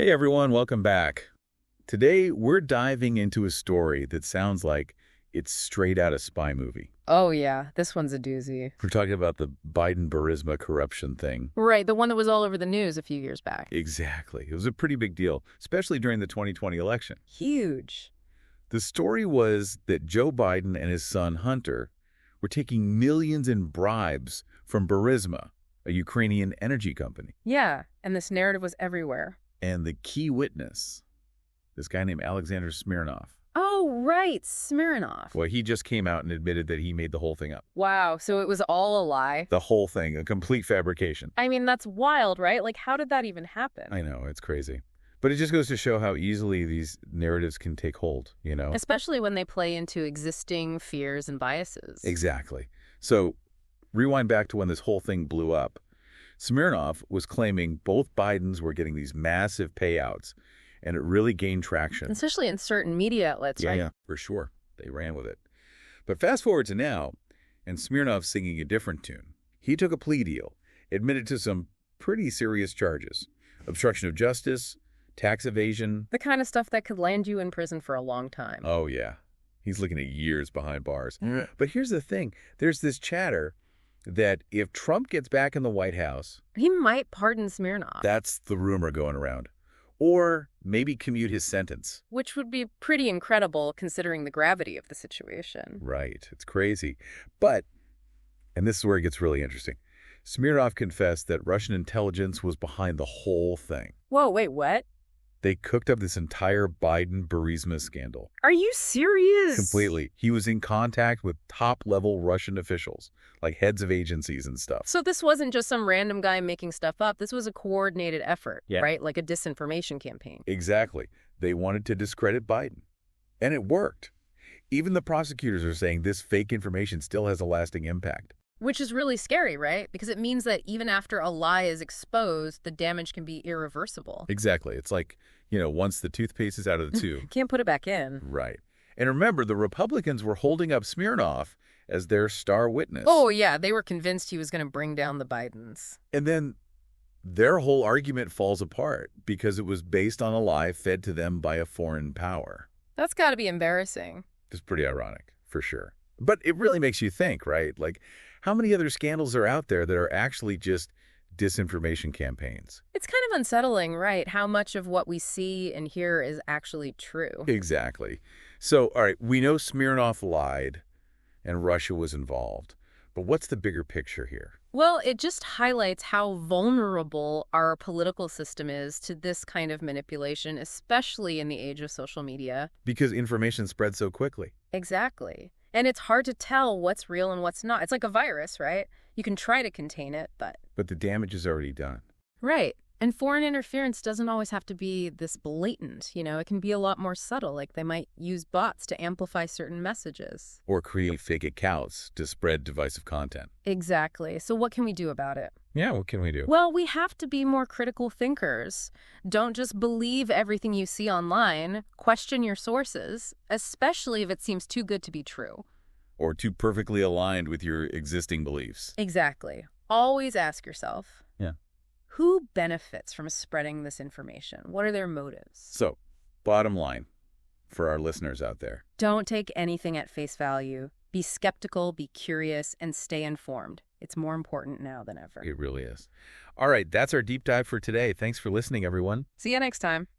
Hey everyone, welcome back. Today we're diving into a story that sounds like it's straight out of spy movie. Oh, yeah. This one's a doozy. We're talking about the Biden-Burisma corruption thing. Right, the one that was all over the news a few years back. Exactly. It was a pretty big deal, especially during the 2020 election. Huge. The story was that Joe Biden and his son Hunter were taking millions in bribes from Burisma, a Ukrainian energy company. Yeah, and this narrative was everywhere. And the key witness, this guy named Alexander Smirnov. Oh, right, Smirnov. Well, he just came out and admitted that he made the whole thing up. Wow, so it was all a lie? The whole thing, a complete fabrication. I mean, that's wild, right? Like, how did that even happen? I know, it's crazy. But it just goes to show how easily these narratives can take hold, you know? Especially when they play into existing fears and biases. Exactly. So, rewind back to when this whole thing blew up. Smirnov was claiming both Bidens were getting these massive payouts, and it really gained traction. Especially in certain media outlets, right? Yeah, for sure. They ran with it. But fast forward to now, and Smirnov's singing a different tune. He took a plea deal, admitted to some pretty serious charges. Obstruction of justice, tax evasion. The kind of stuff that could land you in prison for a long time. Oh, yeah. He's looking at years behind bars. But here's the thing. There's this chatter that if Trump gets back in the White House, He might pardon Smirnov. that's the rumor going around. Or maybe commute his sentence. Which would be pretty incredible considering the gravity of the situation. Right. It's crazy. But, and this is where it gets really interesting, Smirnov confessed that Russian intelligence was behind the whole thing. Whoa, wait, what? They cooked up this entire Biden-Burisma scandal. Are you serious? Completely. He was in contact with top-level Russian officials, like heads of agencies and stuff. So this wasn't just some random guy making stuff up. This was a coordinated effort, Yeah. right? Like a disinformation campaign. Exactly. They wanted to discredit Biden. And it worked. Even the prosecutors are saying this fake information still has a lasting impact. Which is really scary, right? Because it means that even after a lie is exposed, the damage can be irreversible. Exactly. It's like, once the toothpaste is out of the tube. Can't put it back in. Right. And remember, the Republicans were holding up Smirnov as their star witness. Oh, yeah. They were convinced he was going to bring down the Bidens. And then their whole argument falls apart because it was based on a lie fed to them by a foreign power. That's got to be embarrassing. It's pretty ironic, for sure. But it really makes you think, right? Like, how many other scandals are out there that are actually just disinformation campaigns? It's kind of unsettling, right? How much of what we see and hear is actually true. Exactly. So, all right, we know Smirnov lied and Russia was involved. But what's the bigger picture here? Well, it just highlights how vulnerable our political system is to this kind of manipulation, especially in the age of social media. Because information spreads so quickly. Exactly. And it's hard to tell what's real and what's not. It's like a virus, right? You can try to contain it, but... But the damage is already done. Right. And foreign interference doesn't always have to be this blatant, It can be a lot more subtle, like they might use bots to amplify certain messages. Or create fake accounts to spread divisive content. Exactly. So what can we do about it? Yeah, what can we do? Well, we have to be more critical thinkers. Don't just believe everything you see online. Question your sources, especially if it seems too good to be true. Or too perfectly aligned with your existing beliefs. Exactly. Always ask yourself, Yeah. Who benefits from spreading this information? What are their motives? So, bottom line for our listeners out there. Don't take anything at face value. Be skeptical, be curious, and stay informed. It's more important now than ever. It really is. All right, that's our deep dive for today. Thanks for listening, everyone. See you next time.